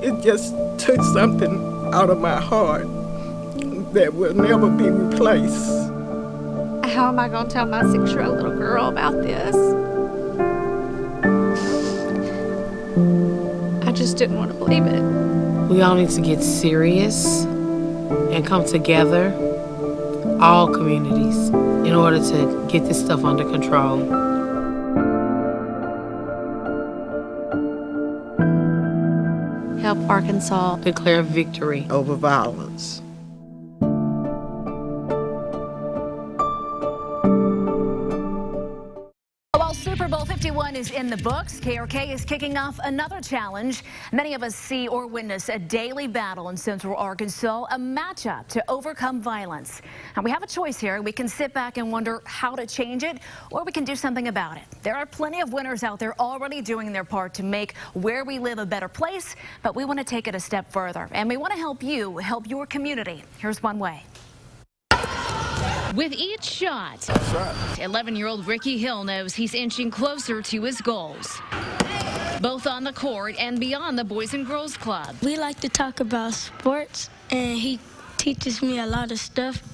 It just took something out of my heart that will never be replaced. How am I going to tell my 6-year-old little girl about this? I just didn't want to believe it. We all need to get serious and come together, all communities, in order to get this stuff under control. Help Arkansas Declare victory Over violence. While Super Bowl 51 is in the books, KRK is kicking off another challenge. Many of us see or witness a daily battle in Central Arkansas, a matchup to overcome violence. And we have a choice here. We can sit back and wonder how to change it, or we can do something about it. There are plenty of winners out there already doing their part to make where we live a better place, but we want to take it a step further, and we want to help you help your community. Here's one way. With each shot, 11-year-old Ricky Hill knows he's inching closer to his goals, both on the court and beyond the Boys and Girls Club. We like to talk about sports, and he teaches me a lot of stuff,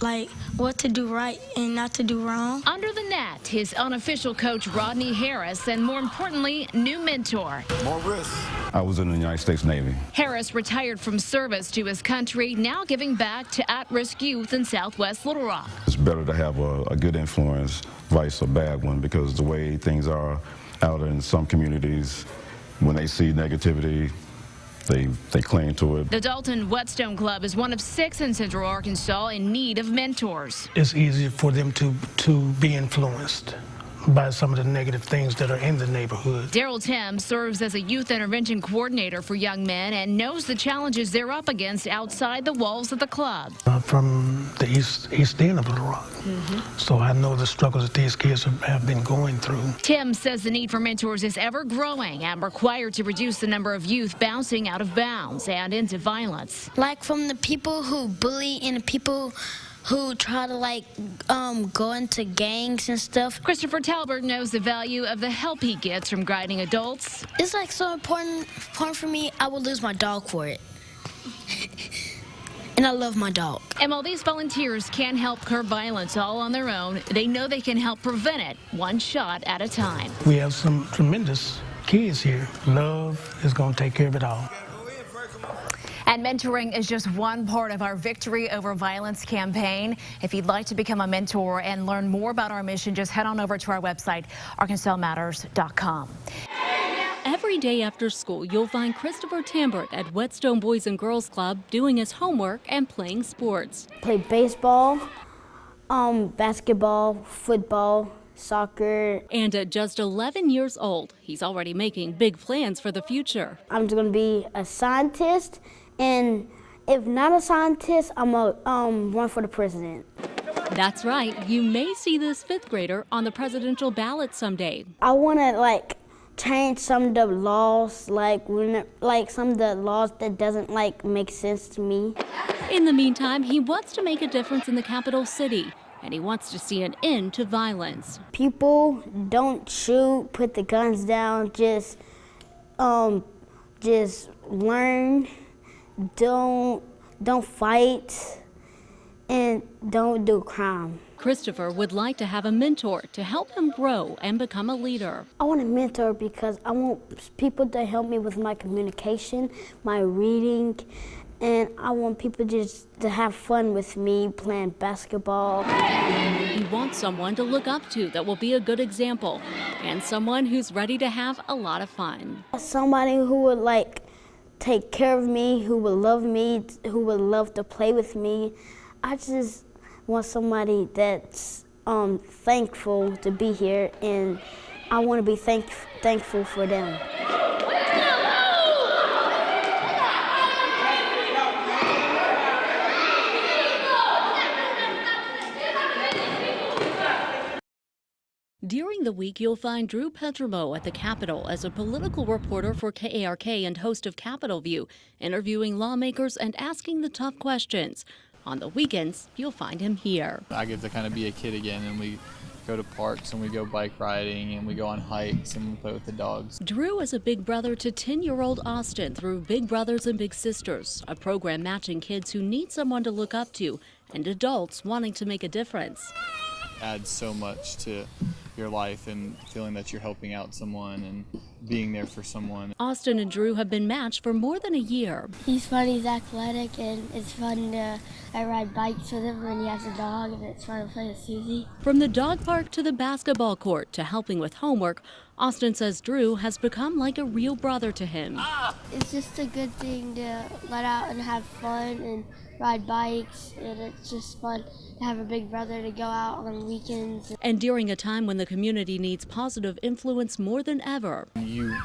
like what to do right and not to do wrong. Under the net, his unofficial coach Rodney Harris, and more importantly, new mentor. More risk. I was in the United States Navy. Harris retired from service to his country, now giving back to at-risk youth in Southwest Little Rock. It's better to have a good influence, vice a bad one, because the way things are out in some communities, when they see negativity, they cling to it. The Dalton Whetstone Club is one of 6 in Central Arkansas in need of mentors. It's easy for them to be influenced by some of the negative things that are in the neighborhood. Daryl Tim serves as a youth intervention coordinator for young men and knows the challenges they're up against outside the walls of the club. From the east end of Little Rock. So I know the struggles that these kids have been going through. Tim says the need for mentors is ever growing and required to reduce the number of youth bouncing out of bounds and into violence. Like from the people who bully and the people who try to go into gangs and stuff. Christopher Talbert knows the value of the help he gets from guiding adults. It's like so important for me, I would lose my dog for it. And I love my dog. And while these volunteers can't help curb violence all on their own, they know they can help prevent it one shot at a time. We have some tremendous kids here. Love is going to take care of it all. And mentoring is just one part of our Victory Over Violence campaign. If you'd like to become a mentor and learn more about our mission, just head on over to our website, arkansasmatters.com. Every day after school, you'll find Christopher Tambert at Whetstone Boys and Girls Club doing his homework and playing sports. Play baseball, basketball, football, soccer. And at just 11 years old, he's already making big plans for the future. I'm just going to be a scientist, and if not a scientist, I'm going to run for the president. That's right. You may see this 5th grader on the presidential ballot someday. I want to change some of the laws, some of the laws that doesn't make sense to me. In the meantime, he wants to make a difference in the capital city, and he wants to see an end to violence. People don't shoot, put the guns down, just learn, don't fight, and don't do crime. Christopher would like to have a mentor to help him grow and become a leader. I want a mentor because I want people to help me with my communication, my reading, and I want people just to have fun with me playing basketball. He wants someone to look up to that will be a good example, and someone who's ready to have a lot of fun. Somebody who would take care of me, who would love me, who would love to play with me. I just want somebody that's thankful to be here, and I want to be thankful for them. During the week, you'll find Drew Petromo at the Capitol as a political reporter for KARK and host of Capitol View, interviewing lawmakers and asking the tough questions. On the weekends, you'll find him here. I get to kind of be a kid again, and we go to parks and we go bike riding and we go on hikes and we play with the dogs. Drew is a big brother to 10-year-old Austin through Big Brothers and Big Sisters, a program matching kids who need someone to look up to and adults wanting to make a difference. Adds so much to your life and feeling that you're helping out someone and being there for someone. Austin and Drew have been matched for more than a year. He's fun, he's athletic, and it's fun to ride bikes with him when he has a dog, and it's fun to play with Susie. From the dog park to the basketball court to helping with homework, Austin says Drew has become like a real brother to him. It's just a good thing to let out and have fun and ride bikes, and it's just fun to have a big brother to go out on weekends. And during a time when the community needs positive influence more than ever. You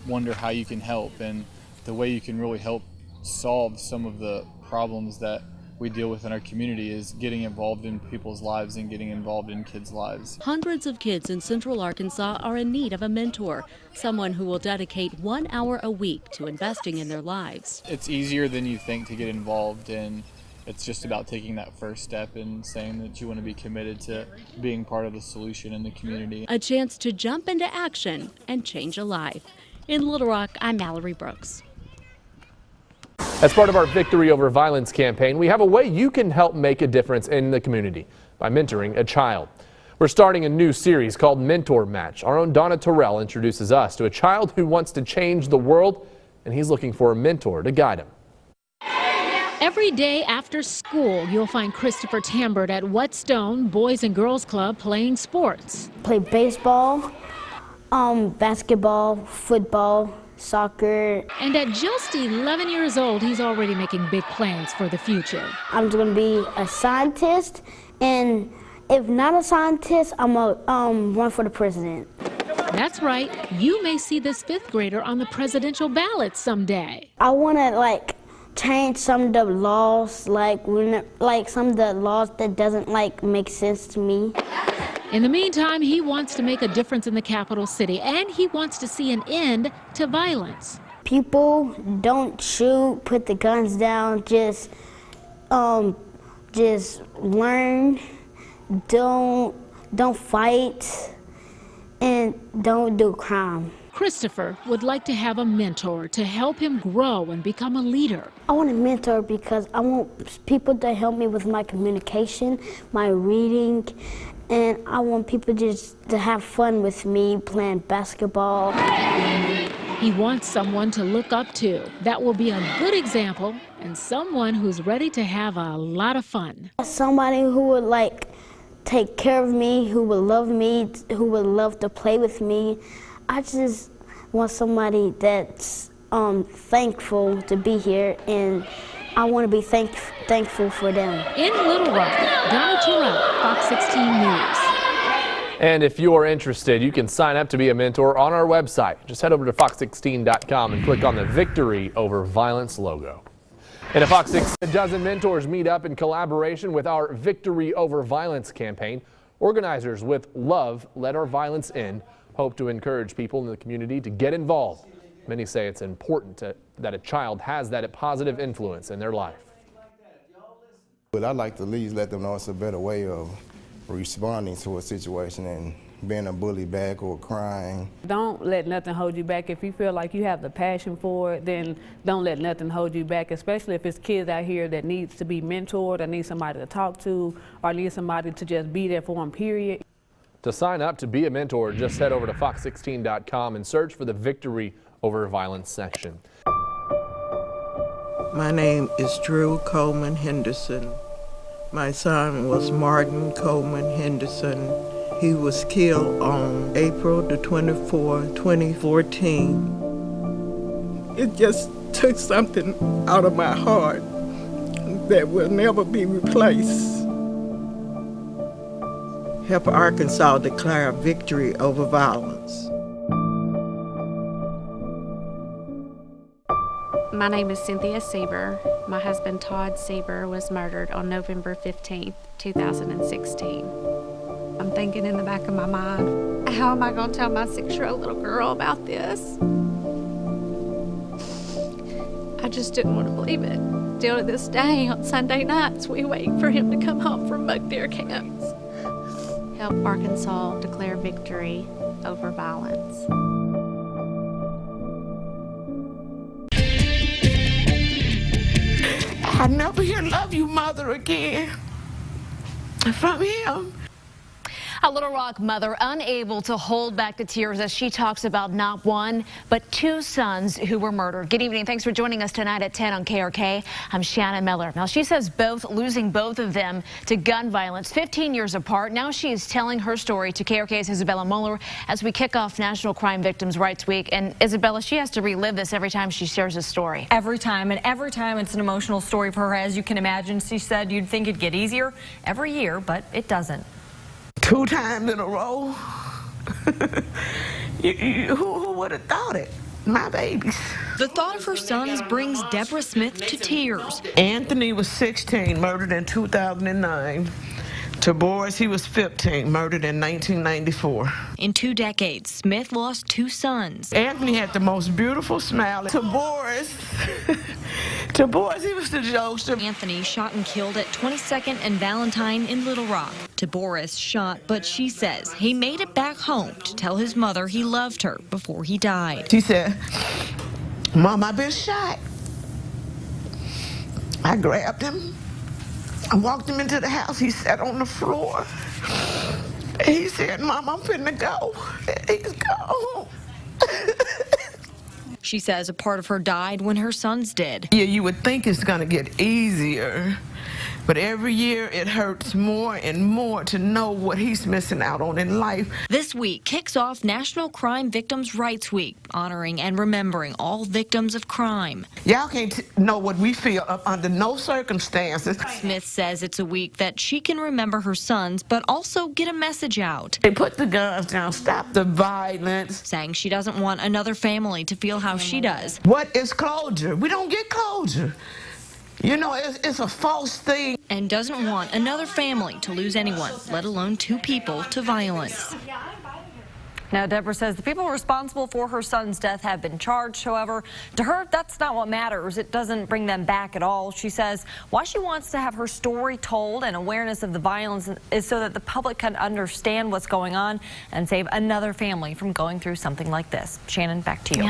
wonder how you can help, and the way you can really help solve some of the problems that we deal with in our community is getting involved in people's lives and getting involved in kids' lives. Hundreds of kids in Central Arkansas are in need of a mentor, someone who will dedicate 1 hour a week to investing in their lives. It's easier than you think to get involved, and it's just about taking that first step and saying that you want to be committed to being part of the solution in the community. A chance to jump into action and change a life. In Little Rock, I'm Mallory Brooks. As part of our Victory Over Violence campaign, we have a way you can help make a difference in the community by mentoring a child. We're starting a new series called Mentor Match. Our own Donna Terrell introduces us to a child who wants to change the world, and he's looking for a mentor to guide him. Every day after school, you'll find Christopher Tambert at Whetstone Boys and Girls Club playing sports. Play baseball, basketball, football, soccer. And at just 11 years old, he's already making big plans for the future. I'm going to be a scientist, and if not a scientist, I'm going to run for the president. That's right. You may see this 5th grader on the presidential ballot someday. I want to change some of the laws, like some of the laws that doesn't make sense to me. In the meantime, he wants to make a difference in the capital city, and he wants to see an end to violence. People don't shoot, put the guns down, just learn, don't fight, and don't do crime. Christopher would like to have a mentor to help him grow and become a leader. I want a mentor because I want people to help me with my communication, my reading, and I want people just to have fun with me playing basketball. He wants someone to look up to that will be a good example and someone who's ready to have a lot of fun. Somebody who would take care of me, who would love me, who would love to play with me. I just want somebody that's thankful to be here, and I want to be thankful for them. In Little Rock, Donna Terrell, Fox 16 News. And if you're interested, you can sign up to be a mentor on our website. Just head over to fox16.com and click on the Victory Over Violence logo. And at Fox 16, a dozen mentors meet up in collaboration with our Victory Over Violence campaign. Organizers with Love Let Our Violence End hope to encourage people in the community to get involved. Many say it's important that a child has that positive influence in their life. But I'd like to at least let them know it's a better way of responding to a situation and being a bully back or crying. Don't let nothing hold you back. If you feel like you have the passion for it, then don't let nothing hold you back, especially if it's kids out here that needs to be mentored or need somebody to talk to or need somebody to just be there for them, period. To sign up to be a mentor, just head over to fox16.com and search for the Victory Over Violence section. My name is Drew Coleman Henderson. My son was Martin Coleman Henderson. He was killed on April the 24th, 2014. It just took something out of my heart that will never be replaced. Help Arkansas declare victory over violence. My name is Cynthia Sieber. My husband Todd Sieber was murdered on November 15th, 2016. I'm thinking in the back of my mind, how am I going to tell my 6-year-old little girl about this? I just didn't want to believe it. Still to this day, on Sunday nights, we wait for him to come home from buck deer camps. help Arkansas declare victory over violence. I'll never hear "love you, mother" again from him. A Little Rock mother unable to hold back the tears as she talks about not one, but two sons who were murdered. Good evening. Thanks for joining us tonight at 10 on KRK. I'm Shannon Miller. Now, she says losing both of them to gun violence 15 years apart. Now she is telling her story to KRK's Isabella Mueller as we kick off National Crime Victims' Rights Week. And Isabella, she has to relive this every time she shares this story. Every time, and every time it's an emotional story for her, as you can imagine. She said you'd think it'd get easier every year, but it doesn't. 2 times in a row. Who would have thought it? My babies. The thought of her sons brings Deborah Smith to tears. Anthony was 16, murdered in 2009. To Boris, he was 15, murdered in 1994. In 2 decades, Smith lost 2 sons. Anthony had the most beautiful smile. To Boris, he was the jokester. Anthony shot and killed at 22nd and Valentine in Little Rock. To Boris, shot, but she says he made it back home to tell his mother he loved her before he died. She said, "Mom, I've been shot." I grabbed him. I walked him into the house. He sat on the floor. He said, "Mom, I'm finna go." He's gone. She says a part of her died when her sons did. Yeah, you would think it's gonna get easier, but every year it hurts more and more to know what he's missing out on in life. This week kicks off National Crime Victims' Rights Week, honoring and remembering all victims of crime. Y'all can't know what we feel under no circumstances. Smith says it's a week that she can remember her sons, but also get a message out. They put the guns down, stop the violence. Saying she doesn't want another family to feel how she does. What is closure? We don't get closure. You know, it's a false thing. And doesn't want another family to lose anyone, let alone 2 people to violence. Now, Deborah says the people responsible for her son's death have been charged. However, to her, that's not what matters. It doesn't bring them back at all. She says why she wants to have her story told and awareness of the violence is so that the public can understand what's going on and save another family from going through something like this. Shannon, back to you.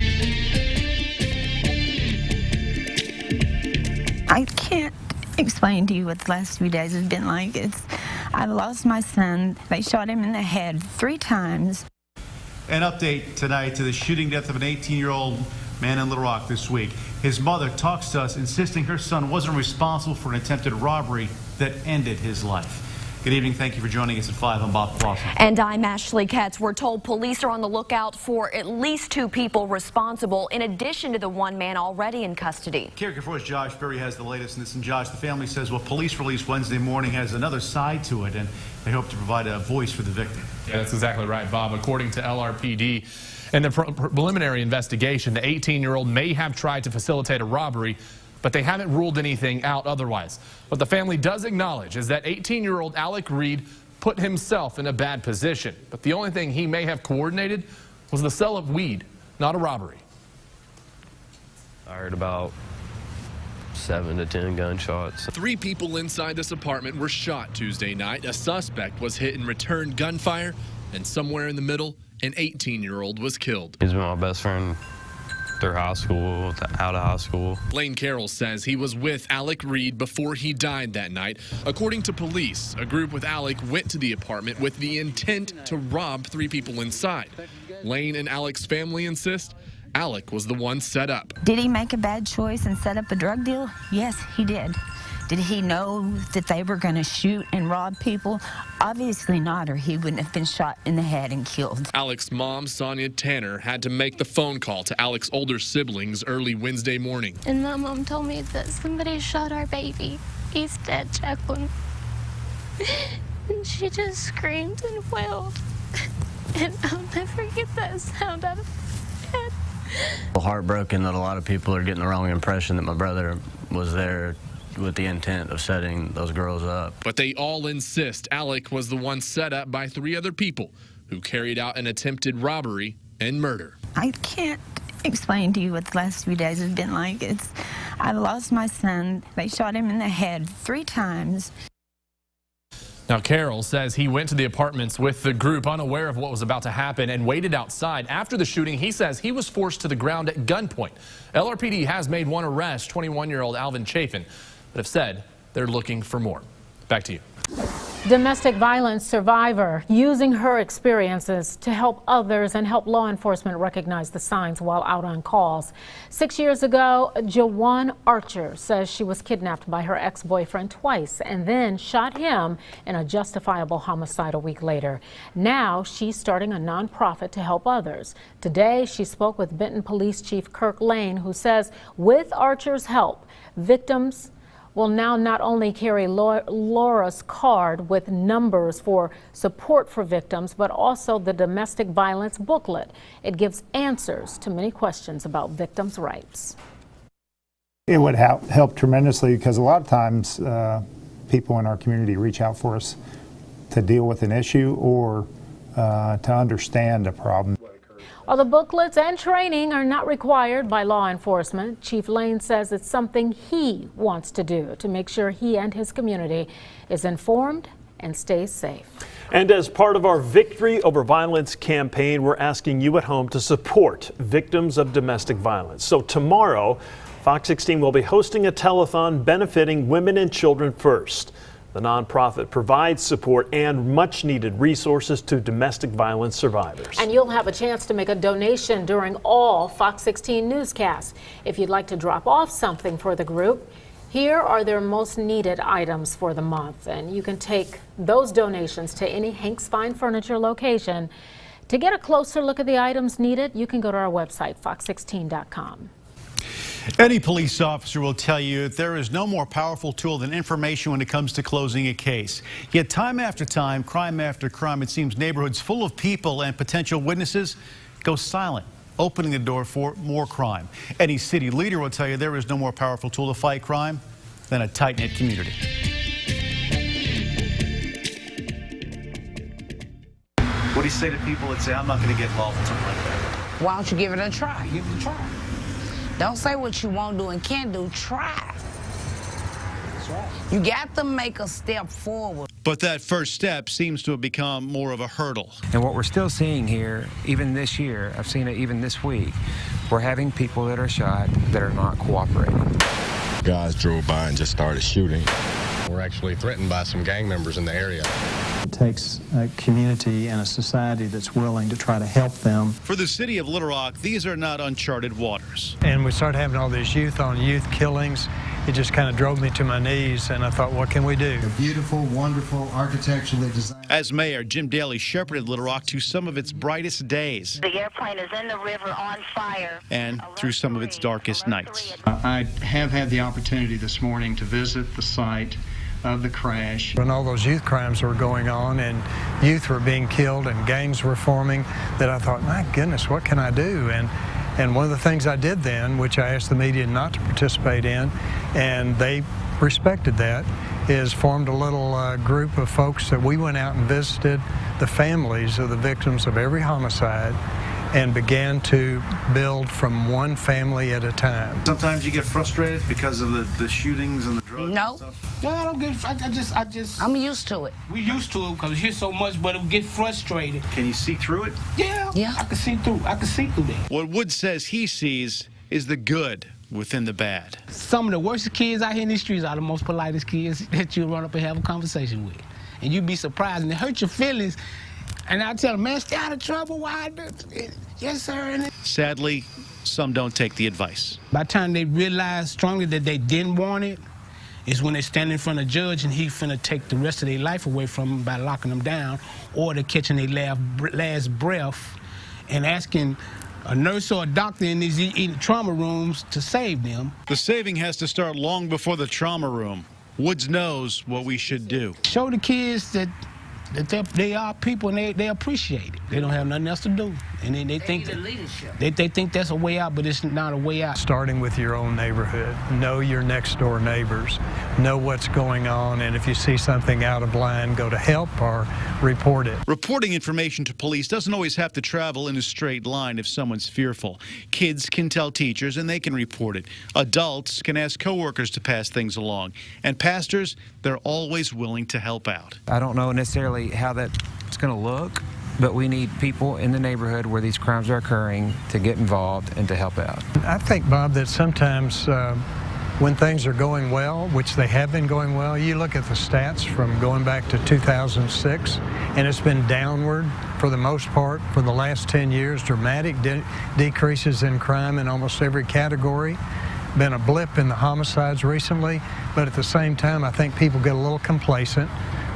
I can't explain to you what the last few days have been like. I've lost my son. They shot him in the head 3 times. An update tonight to the shooting death of an 18-year-old man in Little Rock this week. His mother talks to us, insisting her son wasn't responsible for an attempted robbery that ended his life. Good evening. Thank you for joining us at 5. I'm Bob Clausen. And I'm Ashley Katz. We're told police are on the lookout for at least 2 people responsible, in addition to the 1 man already in custody. KRK 4's Josh Berry has the latest in this. And Josh, the family says what police released Wednesday morning has another side to it, and they hope to provide a voice for the victim. Yeah, that's exactly right, Bob. According to LRPD, in the preliminary investigation, the 18-year-old may have tried to facilitate a robbery, but they haven't ruled anything out otherwise. What the family does acknowledge is that 18-year-old Alec Reed put himself in a bad position, but the only thing he may have coordinated was the sale of weed, not a robbery. I heard about 7 to 10 gunshots. 3 people inside this apartment were shot Tuesday night. A suspect was hit and returned gunfire, and somewhere in the middle, an 18-year-old was killed. He's been my best friend through high school, out of high school. Lane Carroll says he was with Alec Reed before he died that night. According to police, a group with Alec went to the apartment with the intent to rob 3 people inside. Lane and Alec's family insist Alec was the one set up. Did he make a bad choice and set up a drug deal? Yes, he did. Did he know that they were going to shoot and rob people? Obviously not, or he wouldn't have been shot in the head and killed. Alec's mom, Sonia Tanner, had to make the phone call to Alec's older siblings early Wednesday morning. And my mom told me that somebody shot our baby. He's dead, Jacqueline. And she just screamed and wailed. And I'll never get that sound out of my head. Heartbroken that a lot of people are getting the wrong impression that my brother was there with the intent of setting those girls up. But they all insist Alec was the one set up by 3 other people who carried out an attempted robbery and murder. I can't explain to you what the last few days have been like. I've lost my son. They shot him in the head 3 times. Now, Carroll says he went to the apartments with the group unaware of what was about to happen and waited outside. After the shooting, he says he was forced to the ground at gunpoint. LRPD has made one arrest, 21-year-old Alvin Chafin, but have said they're looking for more. Back to you. Domestic violence survivor using her experiences to help others and help law enforcement recognize the signs while out on calls. 6 years ago, Jawan Archer says she was kidnapped by her ex-boyfriend twice and then shot him in a justifiable homicide a week later. Now she's starting a nonprofit to help others. Today she spoke with Benton Police Chief Kirk Lane, who says with Archer's help, victims will now not only carry Laura's card with numbers for support for victims, but also the domestic violence booklet. It gives answers to many questions about victims' rights. It would help tremendously because a lot of times people in our community reach out for us to deal with an issue or to understand a problem. While the booklets and training are not required by law enforcement, Chief Lane says it's something he wants to do to make sure he and his community is informed and stays safe. And as part of our Victory Over Violence campaign, we're asking you at home to support victims of domestic violence. So tomorrow, Fox 16 will be hosting a telethon benefiting Women and Children First. The nonprofit provides support and much needed resources to domestic violence survivors. And you'll have a chance to make a donation during all Fox 16 newscasts. If you'd like to drop off something for the group, here are their most needed items for the month. And you can take those donations to any Hanks Fine Furniture location. To get a closer look at the items needed, you can go to our website, fox16.com. Any police officer will tell you that there is no more powerful tool than information when it comes to closing a case. Yet time after time, crime after crime, it seems neighborhoods full of people and potential witnesses go silent, opening the door for more crime. Any city leader will tell you there is no more powerful tool to fight crime than a tight-knit community. What do you say to people that say, I'm not going to get involved in something like that? Why don't you give it a try? Give it a try. Don't say what you won't do and can't do. Try. That's right. You got to make a step forward. But that first step seems to have become more of a hurdle. And what we're still seeing here, even this year, I've seen it even this week, we're having people that are shot that are not cooperating. Guys drove by and just started shooting. We're actually threatened by some gang members in the area. It takes a community and a society that's willing to try to help them. For the city of Little Rock, these are not uncharted waters. And we started having all these youth killings. It just kind of drove me to my knees, and I thought, what can we do? A beautiful, wonderful, architecturally designed. As mayor, Jim Daly shepherded Little Rock to some of its brightest days. The airplane is in the river on fire. And through some of its darkest nights. I have had the opportunity this morning to visit the site of the crash. When all those youth crimes were going on and youth were being killed and gangs were forming, that I thought, my goodness, what can I do? And one of the things I did then, which I asked the media not to participate in, and they respected that, is formed a little group of folks that we went out and visited the families of the victims of every homicide and began to build from one family at a time. Sometimes you get frustrated because of the shootings and the drugs. No. And stuff. No, I don't get. I just. I'm used to it. We used to it because we hear so much, but we get frustrated. Can you see through it? Yeah. I can see through. I can see through that. What Wood says he sees is the good within the bad. Some of the worst kids out here in these streets are the most politest kids that you run up and have a conversation with, and you'd be surprised, and it hurt your feelings. And I tell them, man, stay out of trouble. Why? Yes, sir. Sadly, some don't take the advice. By the time they realize strongly that they didn't want it, is when they stand in front of a judge and he finna take the rest of their life away from them by locking them down, or they're catching their last breath and asking a nurse or a doctor in these trauma rooms to save them. The saving has to start long before the trauma room. Woods knows what we should do. Show the kids that they are people and they appreciate it. They don't have nothing else to do. And then they think that's a way out, but it's not a way out. Starting with your own neighborhood, know your next door neighbors, know what's going on, and if you see something out of line, go to help or report it. Reporting information to police doesn't always have to travel in a straight line if someone's fearful. Kids can tell teachers and they can report it. Adults can ask coworkers to pass things along. And pastors, they're always willing to help out. I don't know necessarily how that's going to look, but we need people in the neighborhood where these crimes are occurring to get involved and to help out. I think, Bob, that sometimes when things are going well, which they have been going well, you look at the stats from going back to 2006, and it's been downward for the most part for the last 10 years, dramatic decreases in crime in almost every category. Been a blip in the homicides recently, but at the same time, I think people get a little complacent.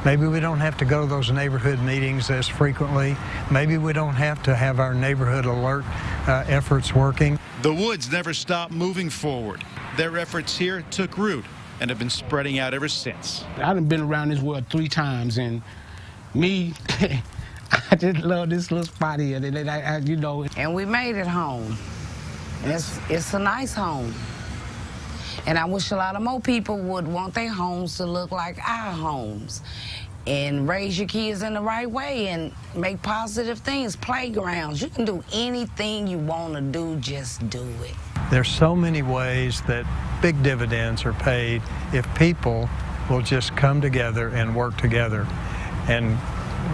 Maybe we don't have to go to those neighborhood meetings as frequently. Maybe we don't have to have our neighborhood alert efforts working. The Woods never stopped moving forward. Their efforts here took root and have been spreading out ever since. I've been around this world 3 times, and me, I just love this little spot here. You know. And we made it home. And it's a nice home. And I wish a lot of more people would want their homes to look like our homes and raise your kids in the right way and make positive things, playgrounds. You can do anything you want to do, just do it. There's so many ways that big dividends are paid if people will just come together and work together. And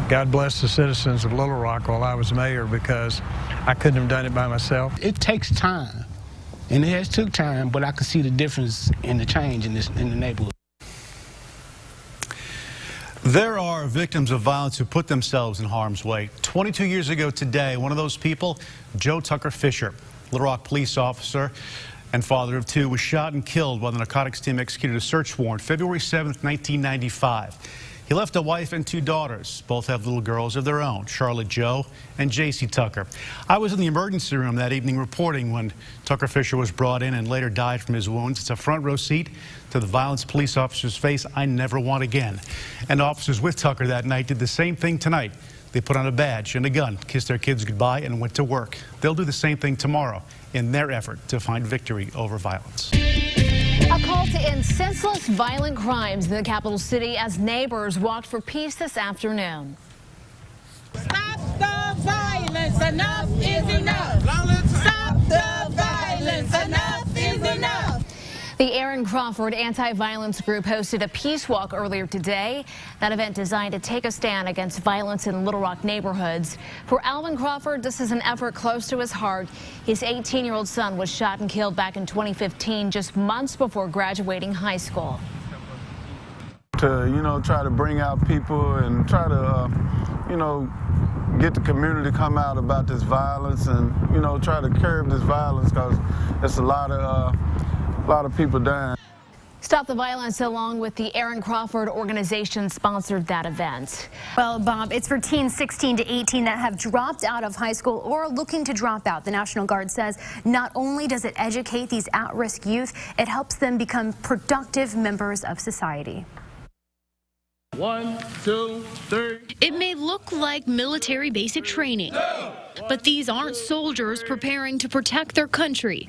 God bless the citizens of Little Rock while I was mayor, because I couldn't have done it by myself. It takes time. And it has took time, but I can see the difference in the change in the neighborhood. There are victims of violence who put themselves in harm's way. 22 years ago today, one of those people, Joe Tucker Fisher, Little Rock police officer and father of 2, was shot and killed while the narcotics team executed a search warrant February 7th, 1995. He left a wife and 2 daughters. Both have little girls of their own, Charlotte Joe and JC Tucker. I was in the emergency room that evening reporting when Tucker Fisher was brought in and later died from his wounds. It's a front row seat to the violence police officers face I never want again. And officers with Tucker that night did the same thing tonight. They put on a badge and a gun, kissed their kids goodbye, and went to work. They'll do the same thing tomorrow in their effort to find victory over violence. A call to end senseless violent crimes in the capital city as neighbors walked for peace this afternoon. Stop the violence, enough is enough. Stop the violence, enough is enough. The Aaron Crawford anti-violence group hosted a peace walk earlier today. That event designed to take a stand against violence in Little Rock neighborhoods. For Alvin Crawford, this is an effort close to his heart. His 18-year-old son was shot and killed back in 2015, just months before graduating high school. To, try to bring out people and try to, get the community to come out about this violence and, try to curb this violence, because it's a lot of people dying. Stop the Violence, along with the Aaron Crawford organization, sponsored that event. Well, Bob, it's for teens 16 to 18 that have dropped out of high school or looking to drop out. The National Guard says not only does it educate these at-risk youth, it helps them become productive members of society. 1, 2, 3. It may look like military basic training, but these aren't soldiers preparing to protect their country.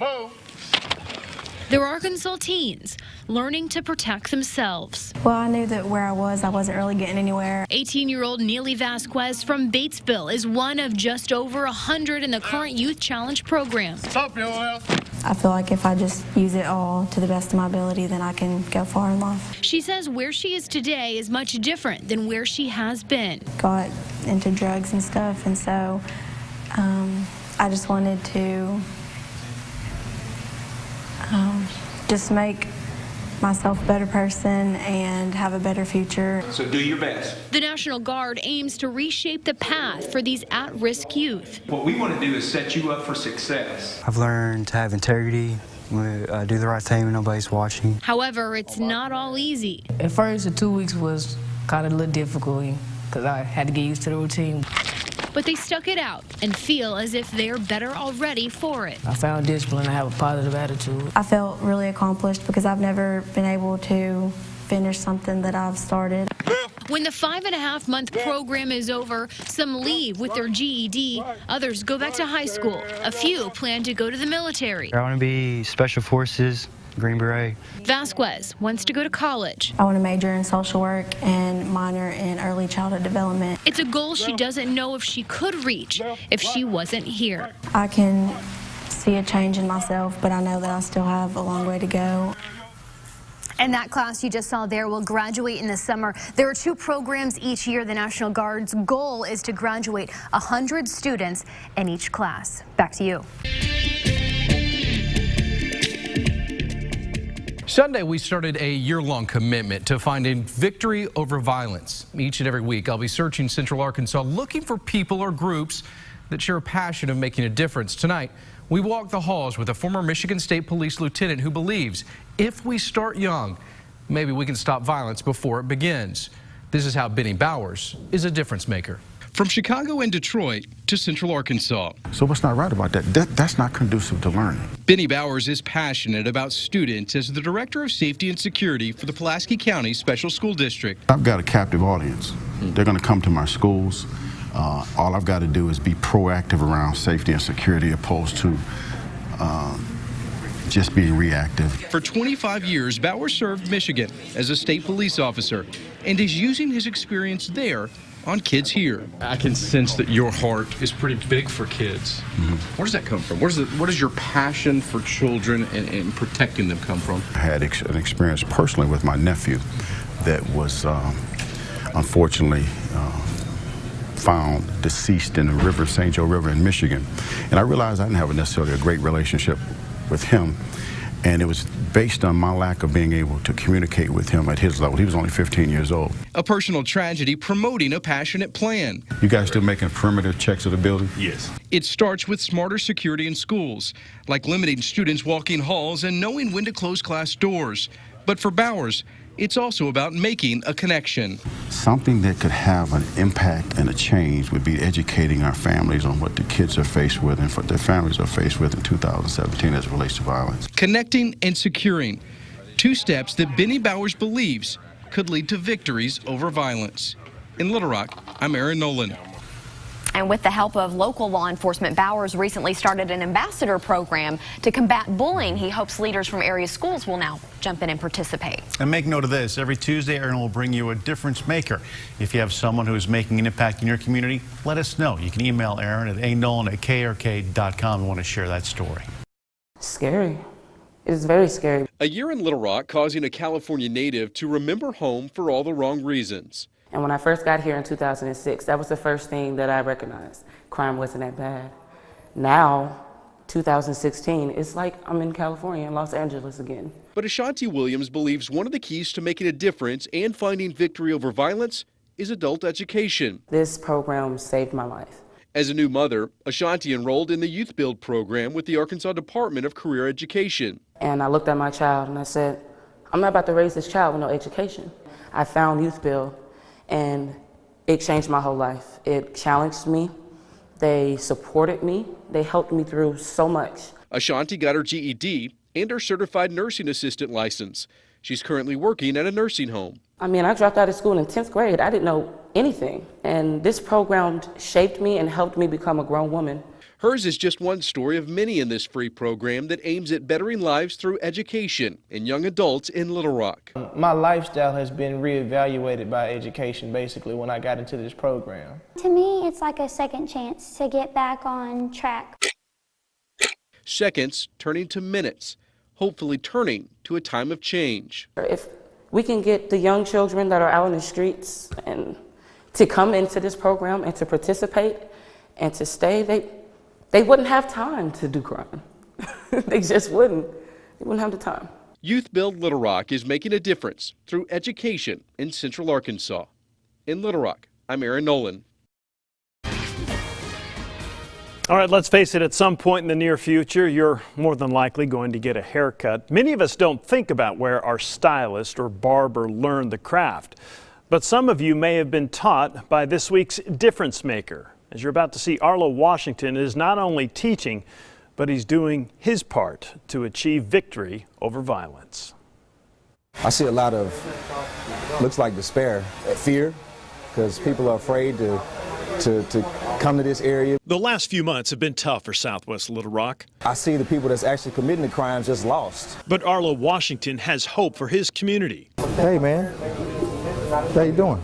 They're Arkansas teens learning to protect themselves. Well, I knew that where I wasn't really getting anywhere. 18-year-old Neely Vasquez from Batesville is one of just over 100 in the current Youth Challenge program. Stop your ass. I feel like if I just use it all to the best of my ability, then I can go far in life. She says where she is today is much different than where she has been. Got into drugs and stuff, and so I just wanted to just make myself a better person and have a better future. So do your best. The National Guard aims to reshape the path for these at-risk youth. What we want to do is set you up for success. I've learned to have integrity, do the right thing when nobody's watching. However, it's not all easy. At first, the 2 weeks was kind of a little difficult because I had to get used to the routine. But they stuck it out and feel as if they're better already for it. I found discipline. I have a positive attitude. I felt really accomplished because I've never been able to finish something that I've started. When the 5.5-month program is over, some leave with their GED, others go back to high school. A few plan to go to the military. I want to be Special Forces, Green Beret. Vasquez wants to go to college. I want to major in social work and minor in early childhood development. It's a goal she doesn't know if she could reach if she wasn't here. I can see a change in myself, but I know that I still have a long way to go. And that class you just saw there will graduate in the summer. There are 2 programs each year. The National Guard's goal is to graduate 100 students in each class. Back to you. Sunday, we started a year-long commitment to finding victory over violence. Each and every week, I'll be searching Central Arkansas, looking for people or groups that share a passion of making a difference. Tonight, we walk the halls with a former Michigan State Police lieutenant who believes if we start young, maybe we can stop violence before it begins. This is how Benny Bowers is a difference maker. From Chicago and Detroit to Central Arkansas. So what's not right about that? That's not conducive to learning. Benny Bowers is passionate about students as the Director of Safety and Security for the Pulaski County Special School District. I've got a captive audience. They're going to come to my schools. All I've got to do is be proactive around safety and security opposed to just being reactive. For 25 years, Bowers served Michigan as a state police officer and is using his experience there on kids here. I can sense that your heart is pretty big for kids. Where does that come from? What does your passion for children and protecting them come from? I had an experience personally with my nephew that was unfortunately found deceased in the river, St. Joe River in Michigan. And I realized I didn't have necessarily a great relationship with him. And it was based on my lack of being able to communicate with him at his level. He was only 15 years old. A personal tragedy promoting a passionate plan. You guys still making perimeter checks of the building? Yes. It starts with smarter security in schools, like limiting students walking halls and knowing when to close class doors. But for Bowers, it's also about making a connection. Something that could have an impact and a change would be educating our families on what the kids are faced with and what their families are faced with in 2017 as it relates to violence. Connecting and securing, 2 steps that Benny Bowers believes could lead to victories over violence. In Little Rock, I'm Aaron Nolan. And with the help of local law enforcement, Bowers recently started an ambassador program to combat bullying. He hopes leaders from area schools will now jump in and participate. And make note of this, every Tuesday, Aaron will bring you a difference maker. If you have someone who is making an impact in your community, let us know. You can email Aaron at anolan@krk.com. We want to share that story. Scary. It's very scary. A year in Little Rock causing a California native to remember home for all the wrong reasons. And when I first got here in 2006, that was the first thing that I recognized. Crime wasn't that bad. Now, 2016, it's like I'm in California, in Los Angeles again. But Ashanti Williams believes one of the keys to making a difference and finding victory over violence is adult education. This program saved my life. As a new mother, Ashanti enrolled in the Youth Build program with the Arkansas Department of Career Education. And I looked at my child and I said, I'm not about to raise this child with no education. I found Youth Build. And it changed my whole life. It challenged me. They supported me. They helped me through so much. Ashanti got her GED and her certified nursing assistant license. She's currently working at a nursing home. I mean, I dropped out of school in 10th grade. I didn't know anything. And this program shaped me and helped me become a grown woman. Hers is just one story of many in this free program that aims at bettering lives through education in young adults in Little Rock. My lifestyle has been reevaluated by education, basically, when I got into this program. To me, it's like a second chance to get back on track. Seconds turning to minutes, hopefully turning to a time of change. If we can get the young children that are out in the streets and to come into this program and to participate and to stay, they wouldn't have time to do crime. They just wouldn't. They wouldn't have the time. Youth Build Little Rock is making a difference through education in Central Arkansas. In Little Rock, I'm Aaron Nolan. All right, let's face it, at some point in the near future, you're more than likely going to get a haircut. Many of us don't think about where our stylist or barber learned the craft. But some of you may have been taught by this week's difference maker. As you're about to see, Arlo Washington is not only teaching, but he's doing his part to achieve victory over violence. I see a lot of, looks like despair, fear, because people are afraid to come to this area. The last few months have been tough for Southwest Little Rock. I see the people that's actually committing the crimes just lost. But Arlo Washington has hope for his community. Hey man, how you doing?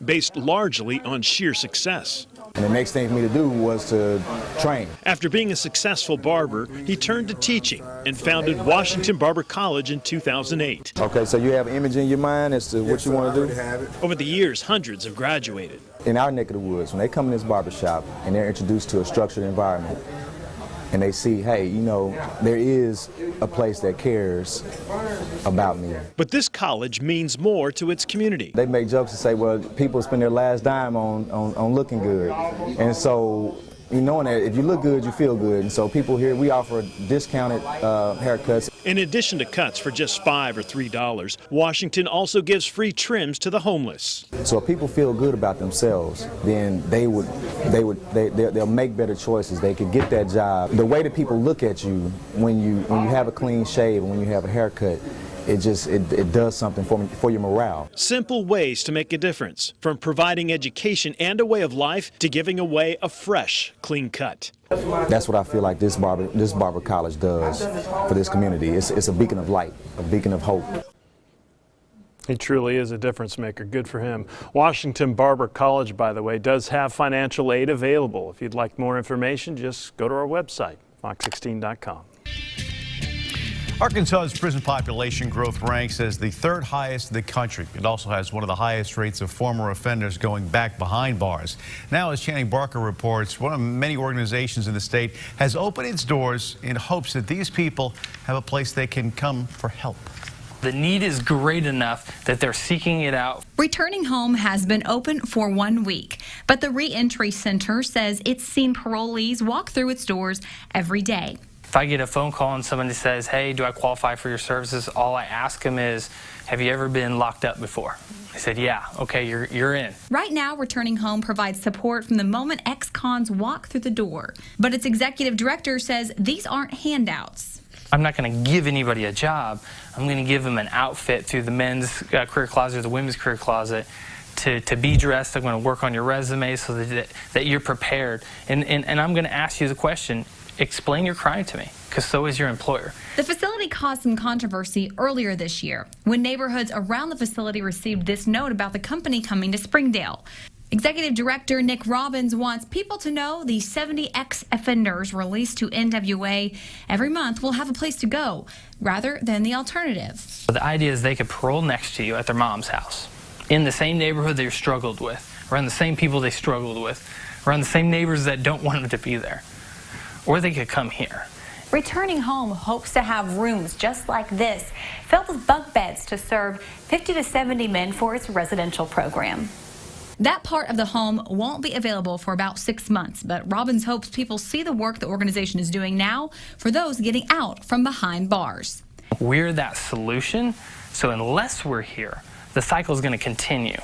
Based largely on sheer success. And the next thing for me to do was to train. After being a successful barber, he turned to teaching and founded Washington Barber College in 2008. Okay, so you have an image in your mind as to what you want to do? Over the years, hundreds have graduated. In our neck of the woods, when they come in this barbershop and they're introduced to a structured environment, and they see, hey, you know, there is a place that cares about me. But this college means more to its community. They make jokes and say, well, people spend their last dime on looking good. And so, you knowing that if you look good, you feel good. And so people here, we offer discounted haircuts. In addition to cuts for just $5 or $3, Washington also gives free trims to the homeless. So if people feel good about themselves, then they'll make better choices. They could get that job. The way that people look at you when you have a clean shave and when you have a haircut, it does something for your morale. Simple ways to make a difference, from providing education and a way of life to giving away a fresh, clean cut. That's what I feel like this barber college does for this community. It's a beacon of light, a beacon of hope. He truly is a difference maker. Good for him. Washington Barber College, by the way, does have financial aid available. If you'd like more information, just go to our website, fox16.com. Arkansas's prison population growth ranks as the third highest in the country. It also has one of the highest rates of former offenders going back behind bars. Now, as Channing Barker reports, one of many organizations in the state has opened its doors in hopes that these people have a place they can come for help. The need is great enough that they're seeking it out. Returning Home has been open for 1 week, but the Reentry Center says it's seen parolees walk through its doors every day. If I get a phone call and somebody says, hey, do I qualify for your services? All I ask them is, have you ever been locked up before? I said, yeah, okay, you're in. Right now, Returning Home provides support from the moment ex-cons walk through the door. But its executive director says these aren't handouts. I'm not going to give anybody a job. I'm going to give them an outfit through the men's career closet or the women's career closet to be dressed. I'm going to work on your resume so that you're prepared. And I'm going to ask you the question, explain your crime to me, because so is your employer. The facility caused some controversy earlier this year when neighborhoods around the facility received this note about the company coming to Springdale. Executive Director Nick Robbins wants people to know the 70 ex-offenders released to NWA every month will have a place to go, rather than the alternative. The idea is they could parole next to you at their mom's house, in the same neighborhood they struggled with, around the same people they struggled with, around the same neighbors that don't want them to be there. Or they could come here. Returning Home hopes to have rooms just like this, filled with bunk beds to serve 50 to 70 men for its residential program. That part of the home won't be available for about 6 months, but Robbins hopes people see the work the organization is doing now for those getting out from behind bars. We're that solution, so unless we're here, the cycle is going to continue.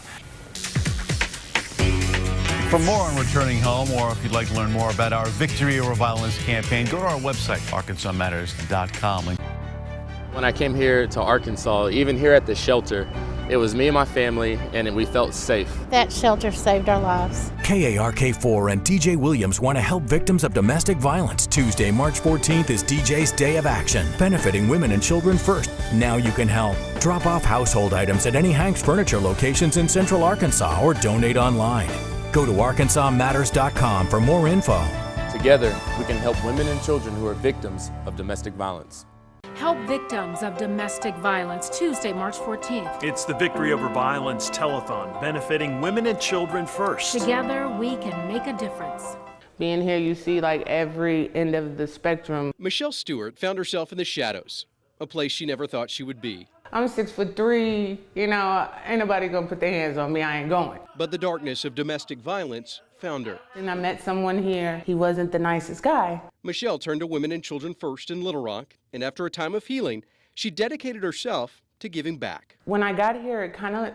For more on Returning Home, or if you'd like to learn more about our Victory Over Violence campaign, go to our website, arkansasmatters.com. When I came here to Arkansas, even here at the shelter, it was me and my family, and we felt safe. That shelter saved our lives. KARK4 and DJ Williams want to help victims of domestic violence. Tuesday, March 14th is DJ's Day of Action, benefiting women and children first. Now you can help. Drop off household items at any Hank's Furniture locations in Central Arkansas or donate online. Go to arkansasmatters.com for more info. Together, we can help women and children who are victims of domestic violence. Help victims of domestic violence, Tuesday, March 14th. It's the Victory Over Violence Telethon, benefiting women and children first. Together, we can make a difference. Being here, you see like every end of the spectrum. Michelle Stewart found herself in the shadows, a place she never thought she would be. I'm 6'3", you know, ain't nobody gonna put their hands on me, I ain't going. But the darkness of domestic violence found her. And I met someone here, he wasn't the nicest guy. Michelle turned to Women and Children First in Little Rock, and after a time of healing, she dedicated herself to giving back. When I got here, it kind of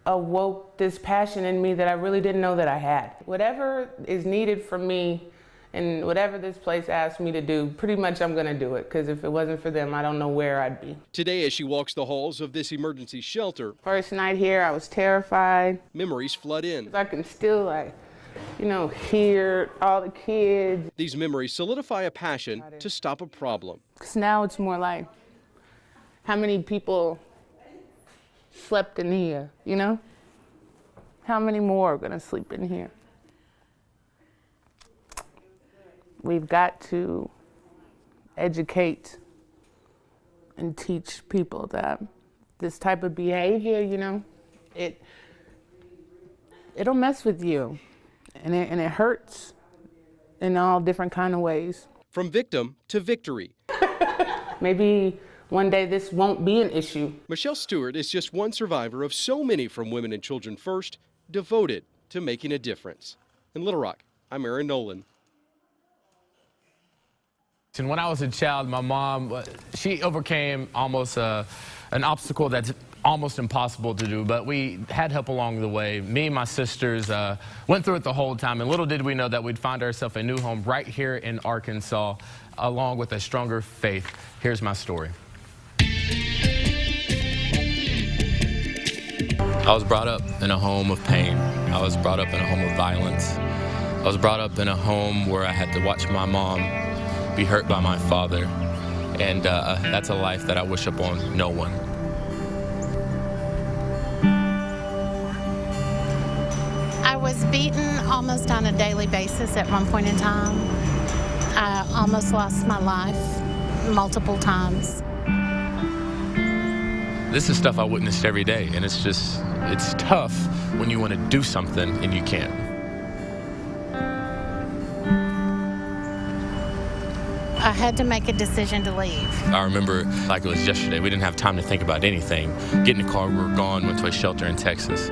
awoke this passion in me that I really didn't know that I had. Whatever is needed from me And whatever this place asks me to do, pretty much I'm going to do it, because if it wasn't for them, I don't know where I'd be. Today, as she walks the halls of this emergency shelter, First night here, I was terrified. memories flood in. I can still, hear all the kids. These memories solidify a passion to stop a problem. Because now it's more like, how many people slept in here, How many more are going to sleep in here? We've got to educate and teach people that this type of behavior, it'll mess with you, and it hurts in all different kind of ways. From victim to victory. Maybe one day this won't be an issue. Michelle Stewart is just one survivor of so many from Women and Children First, devoted to making a difference. In Little Rock, I'm Aaron Nolan. And when I was a child, my mom, she overcame almost an obstacle that's almost impossible to do, but we had help along the way. Me and my sisters went through it the whole time, and little did we know that we'd find ourselves a new home right here in Arkansas, along with a stronger faith. Here's my story. I was brought up in a home of pain. I was brought up in a home of violence. I was brought up in a home where I had to watch my mom be hurt by my father, and that's a life that I wish upon no one. I was beaten almost on a daily basis at one point in time. I almost lost my life multiple times. This is stuff I witnessed every day, and it's tough when you want to do something and you can't. I had to make a decision to leave. I remember like it was yesterday. We didn't have time to think about anything. Get in the car, we were gone, went to a shelter in Texas.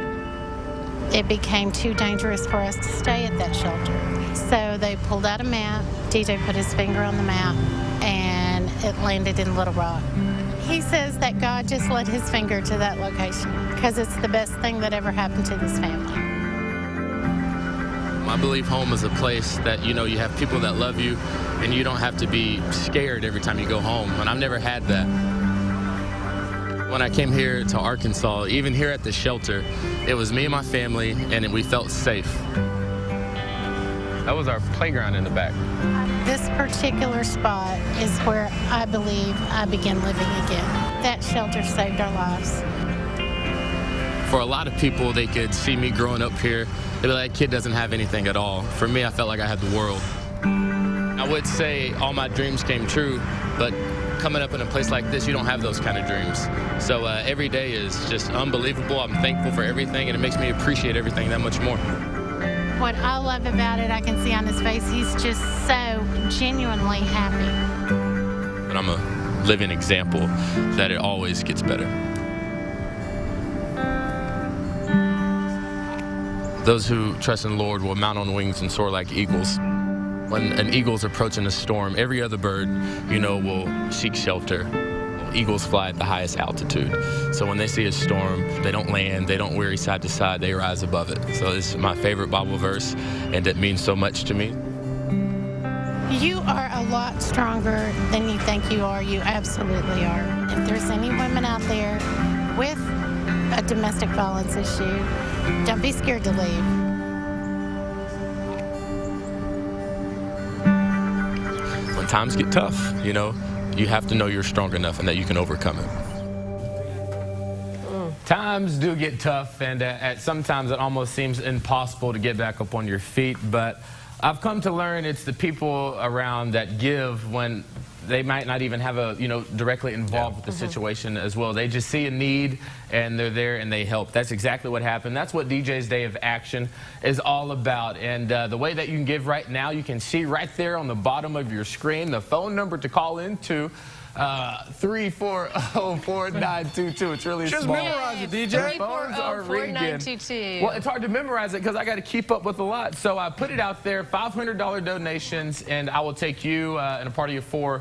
It became too dangerous for us to stay at that shelter. So they pulled out a map. DJ put his finger on the map, and it landed in Little Rock. He says that God just led his finger to that location because it's the best thing that ever happened to this family. I believe home is a place that, you have people that love you, and you don't have to be scared every time you go home. And I've never had that. When I came here to Arkansas, even here at the shelter, it was me and my family, and we felt safe. That was our playground in the back. This particular spot is where I believe I began living again. That shelter saved our lives. For a lot of people, they could see me growing up here. They'd be like, that kid doesn't have anything at all. For me, I felt like I had the world. I would say all my dreams came true, but coming up in a place like this, you don't have those kind of dreams. So every day is just unbelievable. I'm thankful for everything, and it makes me appreciate everything that much more. What I love about it, I can see on his face, he's just so genuinely happy. And I'm a living example that it always gets better. Those who trust in the Lord will mount on wings and soar like eagles. When an eagle's approaching a storm, every other bird, will seek shelter. Eagles fly at the highest altitude. So when they see a storm, they don't land, they don't weary side to side, they rise above it. So this is my favorite Bible verse, and it means so much to me. You are a lot stronger than you think you are. You absolutely are. If there's any women out there with a domestic violence issue, don't be scared to leave. When times get tough, you have to know you're strong enough and that you can overcome it. Times do get tough, and at sometimes it almost seems impossible to get back up on your feet, but I've come to learn it's the people around that give when they might not even have directly involved with the situation as well. They just see a need and they're there and they help. That's exactly what happened. That's what DJ's Day of Action is all about. And the way that you can give right now, you can see right there on the bottom of your screen the phone number to call into. 340-4922. It's really Just small. memorize it, DJ. Phones are ringing. 340-4922. Well, it's hard to memorize it because I got to keep up with a lot. So I put it out there, $500 donations, and I will take you and a part of your 4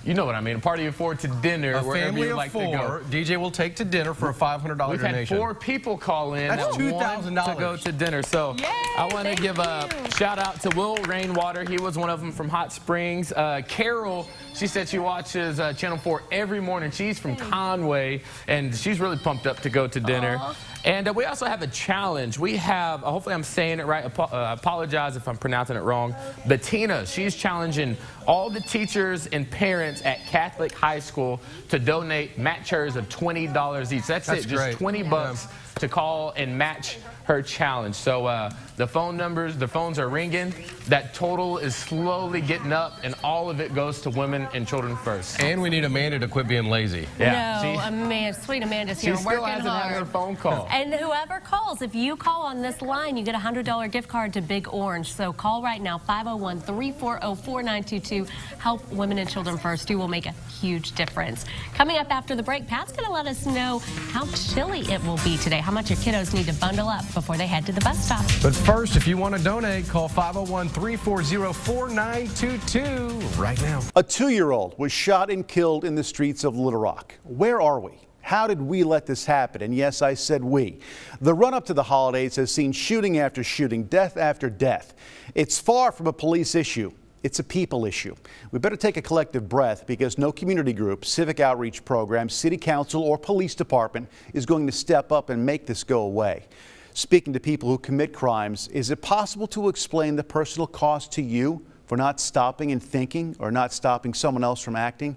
You know what I mean. A party of 4 to dinner. A wherever family you'd of like 4. to go. DJ will take to dinner for a $500 We've donation. had 4 people call in That's that want $2,000 to go to dinner. So I want to give a shout out to Will Rainwater. He was one of them from Hot Springs. Carol, she said she watches Channel 4 every morning. She's from Conway, and she's really pumped up to go to dinner. And we also have a challenge. We have, hopefully I'm saying it right, I apologize if I'm pronouncing it wrong. Bettina, she's challenging all the teachers and parents at Catholic High School to donate match hers of $20 each. That's it, great. just 20 bucks to call and match her challenge. So the phones are ringing. That total is slowly getting up, and all of it goes to women and children first. And we need Amanda to quit being lazy. No, sweet Amanda's here She working still hasn't hard. had her phone call. And whoever calls, if you call on this line, you get a $100 gift card to Big Orange. So call right now, 501-340-4922. Help women and children first. You will make a huge difference. Coming up after the break, Pat's going to let us know how chilly it will be today, how much your kiddos need to bundle up before they head to the bus stop. But first, if you want to donate, call 501-340-4922 right now. A 2-year-old was shot and killed in the streets of Little Rock. Where are we? How did we let this happen? And yes, I said we. The run-up to the holidays has seen shooting after shooting, death after death. It's far from a police issue. It's a people issue. We better take a collective breath, because no community group, civic outreach program, city council, or police department is going to step up and make this go away. Speaking to people who commit crimes, is it possible to explain the personal cost to you for not stopping and thinking, or not stopping someone else from acting?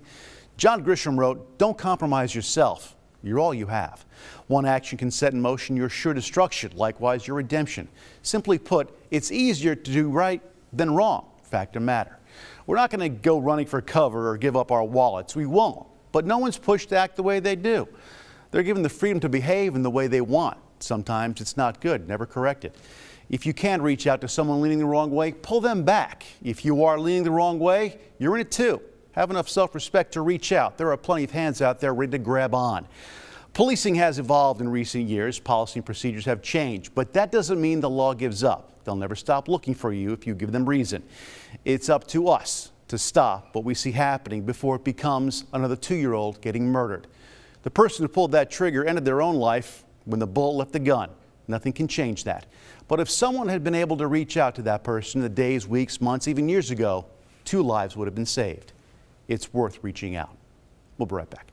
John Grisham wrote, "Don't compromise yourself. You're all you have. One action can set in motion your sure destruction, likewise your redemption. Simply put, it's easier to do right than wrong. Fact of matter. We're not going to go running for cover or give up our wallets. We won't. But no one's pushed to act the way they do. They're given the freedom to behave in the way they want. Sometimes it's not good, never correct it. If you can reach out to someone leaning the wrong way, pull them back. If you are leaning the wrong way, you're in it too. Have enough self-respect to reach out. There are plenty of hands out there ready to grab on. Policing has evolved in recent years. Policy and procedures have changed, but that doesn't mean the law gives up. They'll never stop looking for you if you give them reason. It's up to us to stop what we see happening before it becomes another 2-year-old getting murdered. The person who pulled that trigger ended their own life when the bullet left the gun. Nothing can change that. But if someone had been able to reach out to that person in the days, weeks, months, even years ago, 2 lives would have been saved. It's worth reaching out. We'll be right back.